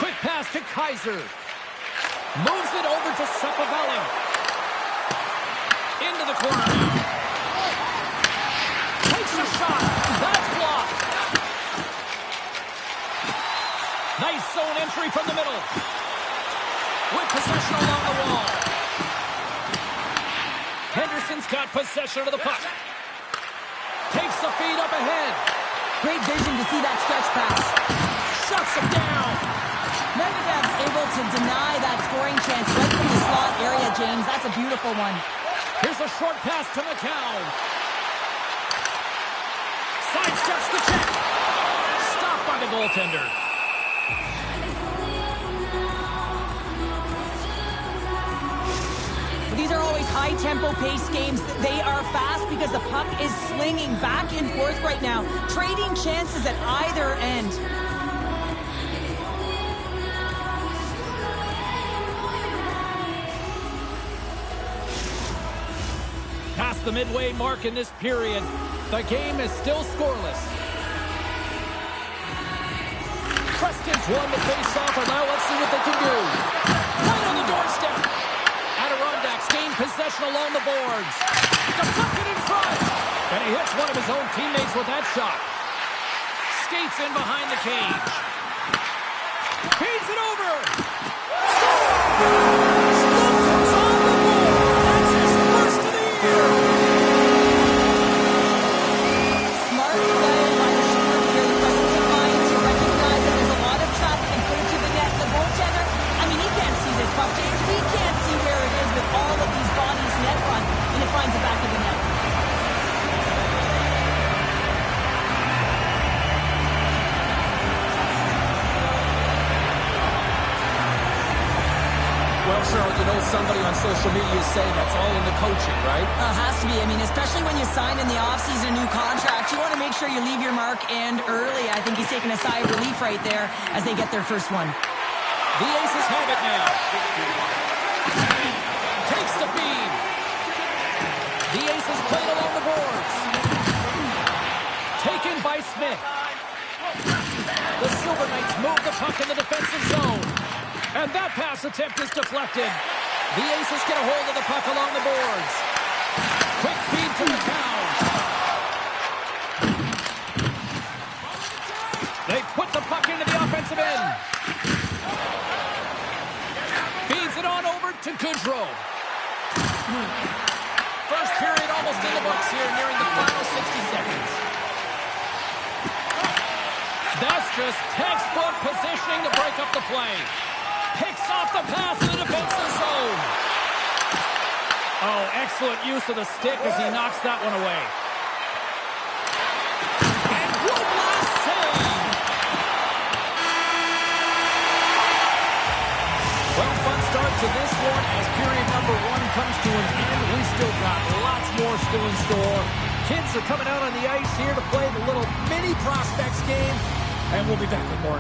Quick pass to Kaiser. Moves it over to Sapovali. Into the corner now. Takes a shot. That's blocked. Nice zone entry from the middle. with possession along the wall. Henderson's got possession of the puck. Takes the feed up ahead. Great vision to see that stretch pass. Shuts it down. Medvedev's able to deny that scoring chance right from the slot area, James. That's a beautiful one. Here's a short pass to McCown. Sidesteps the check. Stopped by the goaltender. These are always high-tempo pace games. They are fast because the puck is slinging back and forth right now, trading chances at either end. Past the midway mark in this period, the game is still scoreless. Preston's won the face-off, and now let's see what they can do. Right on the doorstep. Adirondacks gain possession along the boards. Deflected in front. And he hits one of his own teammates with that shot. Skates in behind the cage. Feeds it over. Stilton's on the board. That's his first of the year. Smart play by the shooter here. The presence of mind to recognize that there's a lot of traffic and put it to the net. The goaltender, I mean, he can't see this puck, James. We can't see where it is with all of these bodies net front, and it finds the back of the net. Well, Cheryl, you know somebody on social media is saying that's all in the coaching, right? Has to be. I mean, especially when you sign in the offseason a new contract, you want to make sure you leave your mark and early. I think he's taking a sigh of relief right there as they get their first one. The Aces have it now. Takes the feed. The Aces played along the boards. Taken by Smith. The Silver Knights move the puck in the defensive zone. And that pass attempt is deflected. The Aces get a hold of the puck along the boards. Quick feed to McCown. They put the puck into the offensive end. Feeds it on over to Goodrow. First period almost in the books here, nearing the final 60 seconds. That's just textbook positioning to break up the play. Picks off the pass in the defensive zone. Oh, excellent use of the stick as he knocks that one away. And good last save. Well, fun start to this one as period number 1 comes to an end. We've still got lots more still in store. Kids are coming out on the ice here to play the little mini prospects game, and we'll be back with more.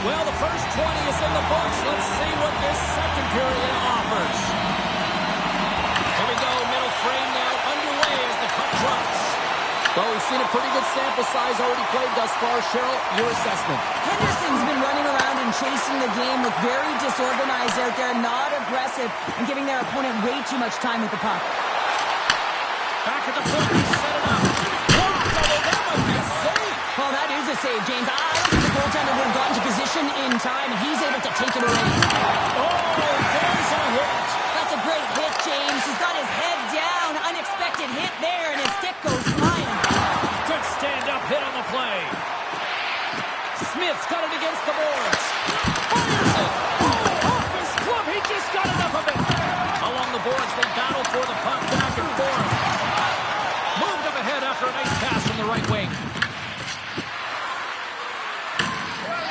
Well, the first 20 is in the books. Let's see what this second period offers. Here we go, middle frame now underway as the puck drops. Well, we've seen a pretty good sample size already played thus far. Cheryl, your assessment. Henderson's been running around and chasing the game, look very disorganized out there, not aggressive, and giving their opponent way too much time with the puck. Back at the point, he set it up. Blocked, although that might be a save. Well, that is a save, James. I don't think the goaltender would have gotten to position in time, and he's able to take it away. Oh, there's a hit. That's a great hit, James. He's got his head down. Unexpected hit there, and his stick goes flying. Good stand-up hit on the play. Smith's got it against the boards. Fires it. Oh, off his glove. He just got enough of it. Along the boards, they battle for the puck back and forth. Moved up ahead after a nice pass from the right wing.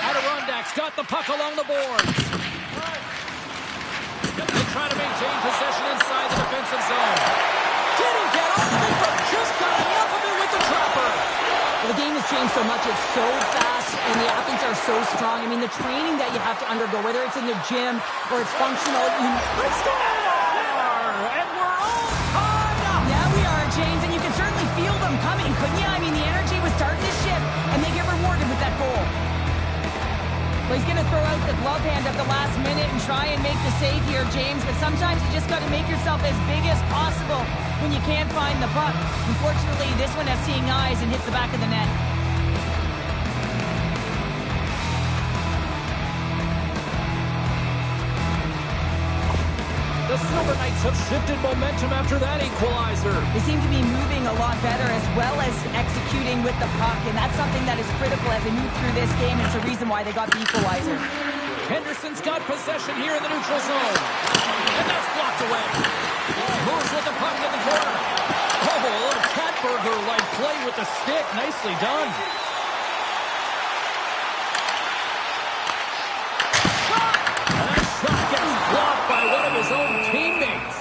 Adirondack's got the puck along the boards. They try to maintain possession inside the defensive zone. Didn't get all of it, but just got enough of it with the trapper. Well, the game has changed so much. It's so fast, and the athletes are so strong. I mean, the training that you have to undergo, whether it's in the gym or it's functional. And we're all tied up. Yeah, we are, James, and you can certainly feel them coming, couldn't you? I mean, the energy was starting to shift, and they get rewarded with that goal. Well, he's going to throw out the glove hand at the last minute and try and make the save here, James, but sometimes you just got to make yourself as big as possible when you can't find the puck. Unfortunately, this one has seeing eyes and hits the back of the net. The Silver Knights have shifted momentum after that equalizer. They seem to be moving a lot better as well as executing with the puck, and that's something that is critical as they move through this game, and it's a reason why they got the equalizer. Henderson's got possession here in the neutral zone. And that's blocked away. Moves with the puck in the corner. Oh, a Katberger-like play with the stick. Nicely done. Shot! And that shot gets blocked by one of his own teammates.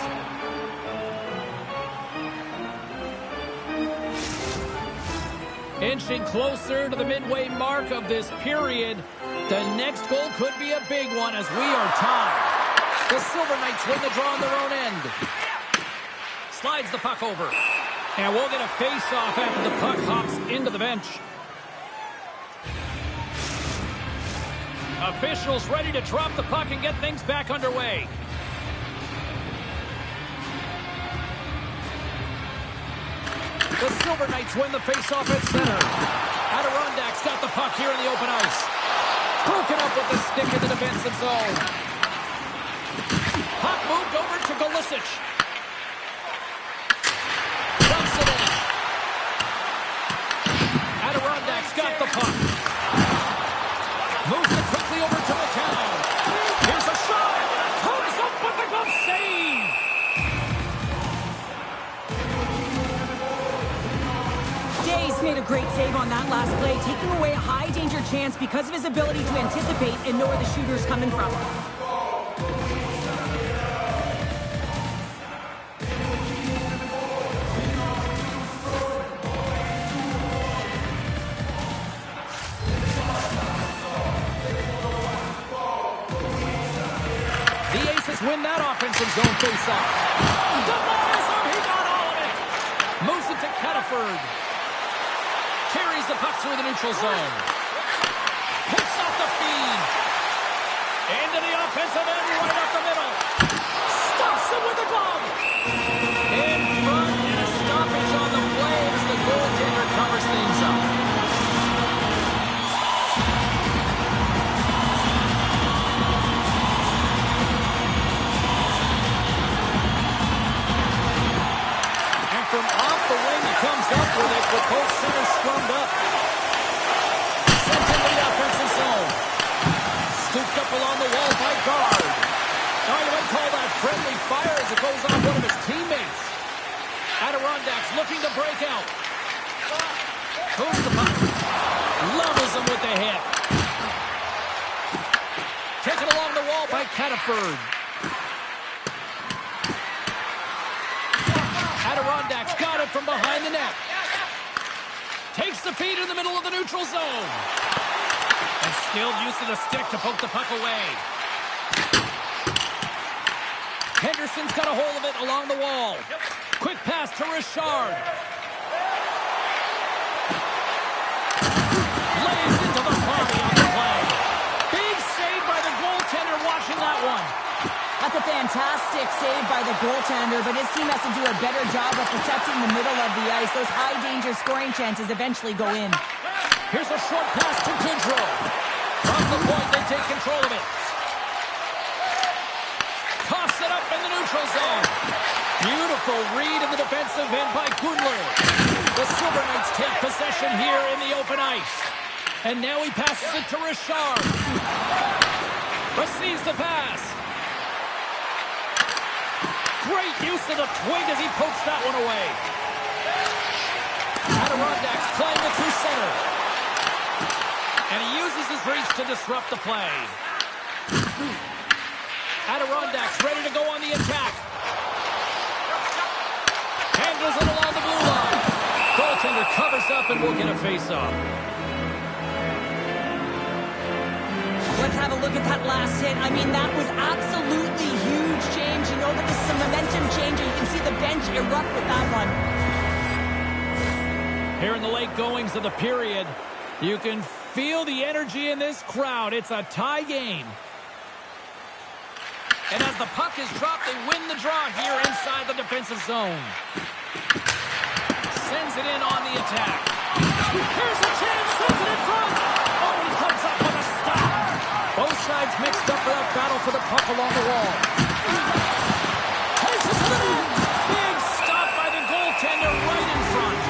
Inching closer to the midway mark of this period. The next goal could be a big one as we are tied. The Silver Knights win the draw on their own end. Slides the puck over. And we'll get a face-off after the puck hops into the bench. Officials ready to drop the puck and get things back underway. The Silver Knights win the face-off at center. Adirondack's got the puck here in the open ice. Broken up with the stick in the defensive zone. Puck moved over to Golisic. Dumps it in. Adirondack's got the puck. Moves it quickly over to McCann. Here's a shot. Comes up with the glove save. Days made a great save on that last play, taking away a high-danger chance because of his ability to anticipate and know where the shooter's coming from. The Aces win that offensive zone face-off. Denies him. He got all of it. Moves it to Ketterford. Carries the puck through the neutral zone. Picks off the feed. Into the offensive end, right up the middle. Stops him with the glove. In front, and a stoppage on the play as the goaltender covers things up. And from off the wing, he comes up with it with both centers scrummed up. Sent in the offensive zone. Scooped up along the wall by guard. Now you might call that friendly fire as it goes on one of his teammates. Adirondack's looking to break out. Moves the puck. Levels him with the hit. Taken along the wall by Ketterford. Adirondack's got it from behind the net. Takes the feed in the middle of the neutral zone. And Skilled use of the stick to poke the puck away. Henderson's got a hold of it along the wall. Quick pass to Richard. Lays into the body on the play. Big save by the goaltender watching that one. That's a fantastic save by the goaltender, but his team has to do a better job of protecting the middle of the ice. Those high-danger scoring chances eventually go in. Here's a short pass to Goodrow. From the point, they take control of it. Toss it up in the neutral zone. Beautiful read in the defensive end by Gundler. The Silver Knights take possession here in the open ice. And now he passes it to Richard. Receives the pass. Great use of the twig as he pokes that one away. Adirondacks playing it through center. And he uses his reach to disrupt the play. Adirondacks ready to go on the attack. Handles it along the blue line. Goaltender covers up and will get a face-off. Let's have a look at that last hit. I mean, that was absolutely huge change. You know that this is a momentum changer. You can see the bench erupt with that one. Here in the late goings of the period, you can feel the energy in this crowd. It's a tie game. And as the puck is dropped, they win the draw here inside the defensive zone. Sends it in on the attack. Here's a chance, sends it in front. Oh, he comes up with a stop. Both sides mixed up for that battle for the puck along the wall. Takes it to the net. Big stop by the goaltender right in front.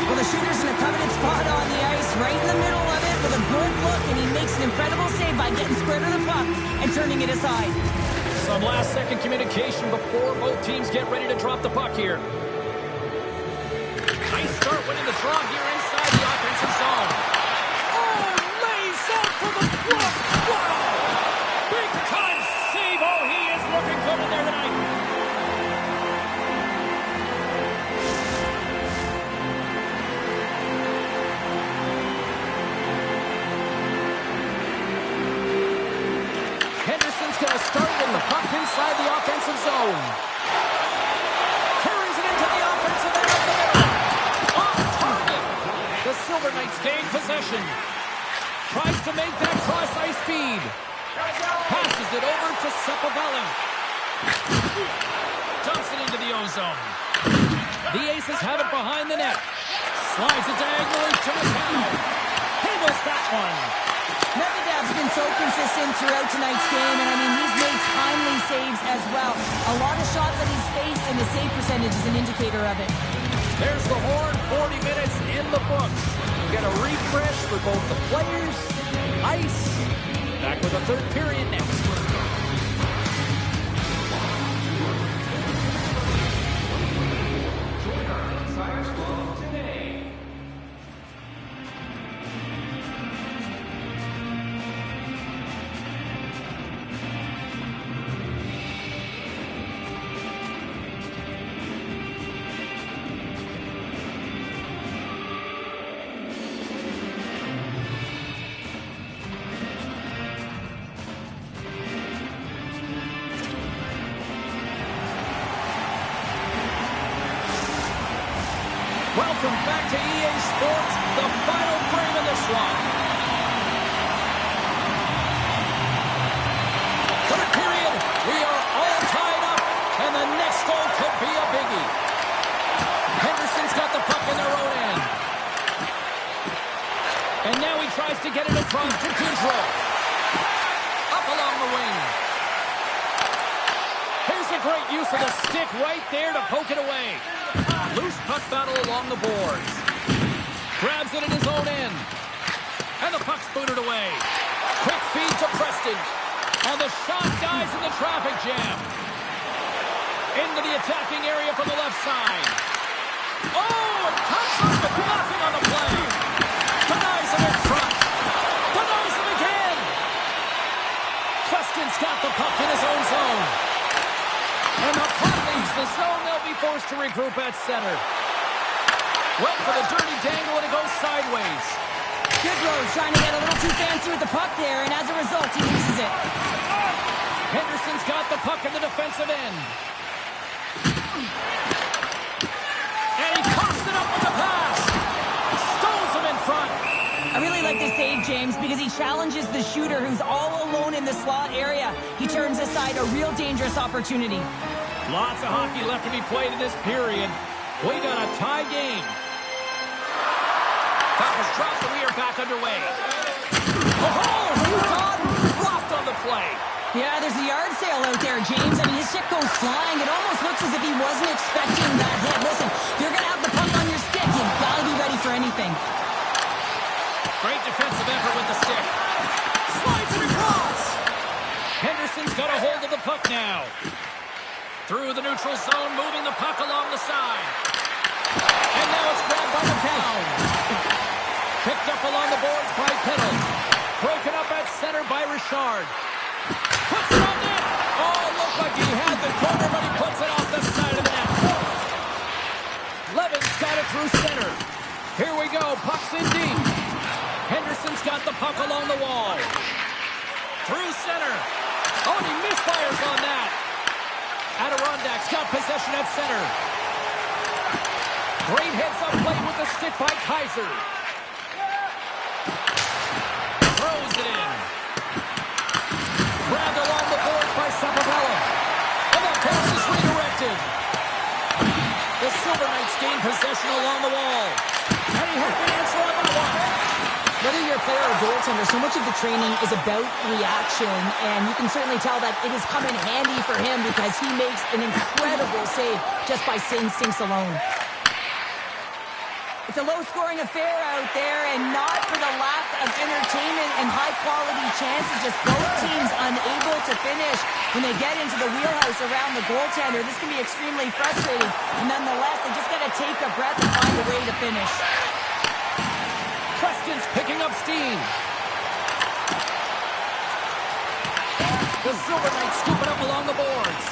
Well, the shooter's in a coveted spot on the ice, right in the middle of it with a good look, and he makes an incredible save by getting square to the puck and turning it aside. Some last-second communication before both teams get ready to drop the puck here. Nice start winning the draw here inside the offensive zone. Oh, lays out for the block. Wow! Big-time save. Oh, he is looking good in there tonight. Henderson's going to start with the puck inside the offensive zone. Carries it into the offensive end of the middle. Off target. The Silver Knights gain possession. Tries to make that cross-ice feed. Passes it over to Sepulveda. Dumps it into the O-zone. The Aces have it behind the net. Slides it diagonally to McCann. Handles that one. Medvedev's been so consistent throughout tonight's game, and I mean, he's made timely saves as well. A lot of shots that he's faced, and the save percentage is an indicator of it. There's the horn, 40 minutes in the books. Get a refresh for both the players, ice. Back with the third period next. Welcome back to EA Sports, the final frame of this one. Third period, we are all tied up, and the next goal could be a biggie. Henderson's got the puck in their own end. And now he tries to get it across to Goodrow. Up along the wing. Here's a great use of the stick right there to poke it away. Loose puck battle along the boards. Grabs it in his own end. And the puck's booted away. Quick feed to Preston. And the shot dies in the traffic jam. Into the attacking area from the left side. Oh, it comes up with nothing on the play. Denies him in front. Denies him again. Preston's got the puck in his own zone. And the puck leaves the zone. They'll be forced to regroup at center. Went for the dirty dangle, and it goes sideways. Goodrow's trying to get a little too fancy with the puck there, and as a result, he loses it. Henderson's got the puck in the defensive end. And he coughs it up with the pass. Stones him in front. I really like this save, James, because he challenges the shooter who's all alone in the slot area. He turns aside a real dangerous opportunity. Lots of hockey left to be played in this period. We got a tie game. Puck is dropped and we are back underway. Oh, Utah blocked on the play. Yeah, there's a yard sale out there, James. I mean, his stick goes flying. It almost looks as if he wasn't expecting that hit. Listen, you're going to have the puck on your stick. You've got to be ready for anything. Great defensive effort with the stick. Slides it across. Henderson's got a hold of the puck now. Through the neutral zone, moving the puck along the side. And now it's grabbed by the pound. Picked up along the boards by Peddle. Broken up at center by Richard. Puts it on net. Oh, looked like he had the corner, but he puts it off the side of the net. Levin's got it through center. Here we go. Puck's in deep. Henderson's got the puck along the wall. Through center. Oh, and he misfires on that. Adirondacks got possession at center. Great heads-up play with the stick by Kaiser. Throws it in. Grabbed along the boards by Sapovella. And that pass is redirected. The Silver Knights gain possession along the wall. And he had the answer on that one. Whether you're a player or goaltender, so much of the training is about reaction, and you can certainly tell that it has come in handy for him because he makes an incredible save just by instincts alone. It's a low-scoring affair out there, and not for the lack of entertainment and high-quality chances, just both teams unable to finish when they get into the wheelhouse around the goaltender. This can be extremely frustrating, and nonetheless, they just got to take a breath and find a way to finish. Preston's picking up steam. The Silver Knights scooping up along the boards.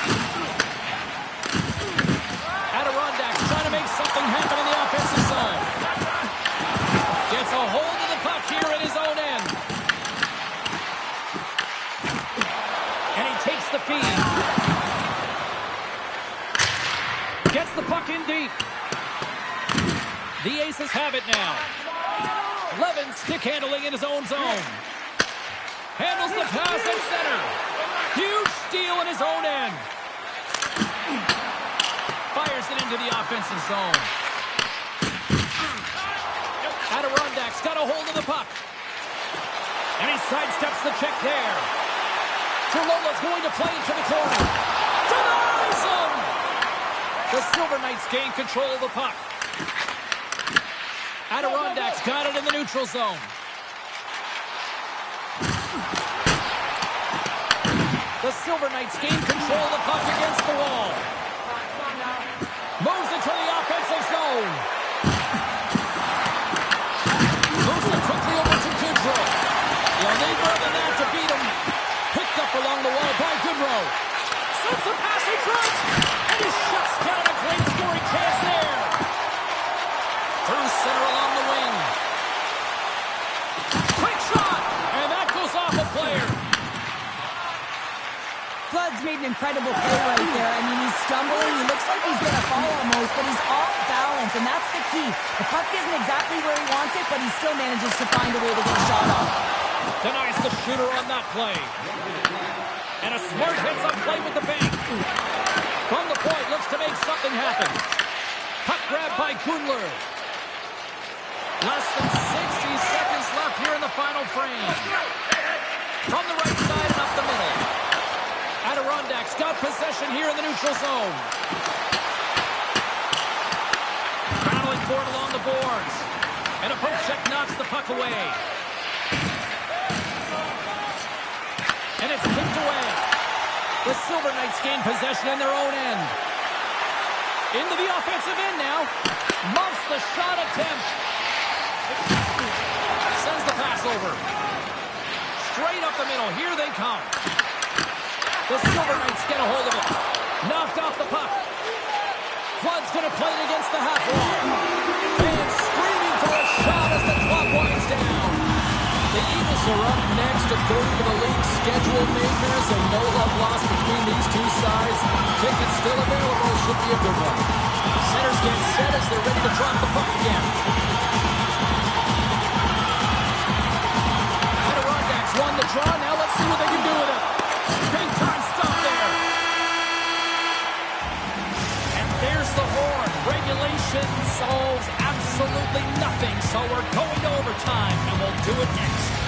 Adirondacks trying to make something happen in the offensive zone. Gets a hold of the puck here in his own end. And he takes the feed. Gets the puck in deep. The Aces have it now. Levin stick handling in his own zone. Handles the pass at center. Huge steal in his own end. Fires it into the offensive zone. Adirondacks got a hold of the puck. And he sidesteps the check there. Trulola's going to play into the corner. Denies him! The Silver Knights gain control of the puck. Adirondacks got it in the neutral zone. The Silver Knights gain control of the puck against the wall. Moves it to the offensive zone. Moves it quickly over to Goodrow. He'll need more than that to beat him. Picked up along the wall by Goodrow. Sends a pass in front. And he shuts down a great scoring chance there. Through center along the wing. Quick shot! And that goes off a player. Flood's made an incredible play right there. I mean, he's stumbling. He looks like he's going to fall almost, but he's off balance, and that's the key. The puck isn't exactly where he wants it, but he still manages to find a way to get a shot off. Denies the shooter on that play. And a smart heads-up play with the bank. From the point, looks to make something happen. Puck grab by Gundler. Less than 60 seconds left here in the final frame. From the right side and up the middle. Adirondacks got possession here in the neutral zone. Battling for it along the boards. And a poke check knocks the puck away. And it's kicked away. The Silver Knights gain possession in their own end. Into the offensive end now. Muffs the shot attempt. Sends the pass over. Straight up the middle. Here they come. The Silver Knights get a hold of it. Knocked off the puck. Flood's going to play it against the half wall. Fans screaming for a shot as the clock winds down. Adirondacks are up next according to the league schedule maker, so no love lost between these two sides. Tickets still available. Should be a good one. Centers get set as they're ready to drop the puck again. Adirondacks won the draw. Now let's see what they can do with it. Big time stop there. And there's the horn. Regulation solves absolutely nothing, so we're going to overtime, and we'll do it next.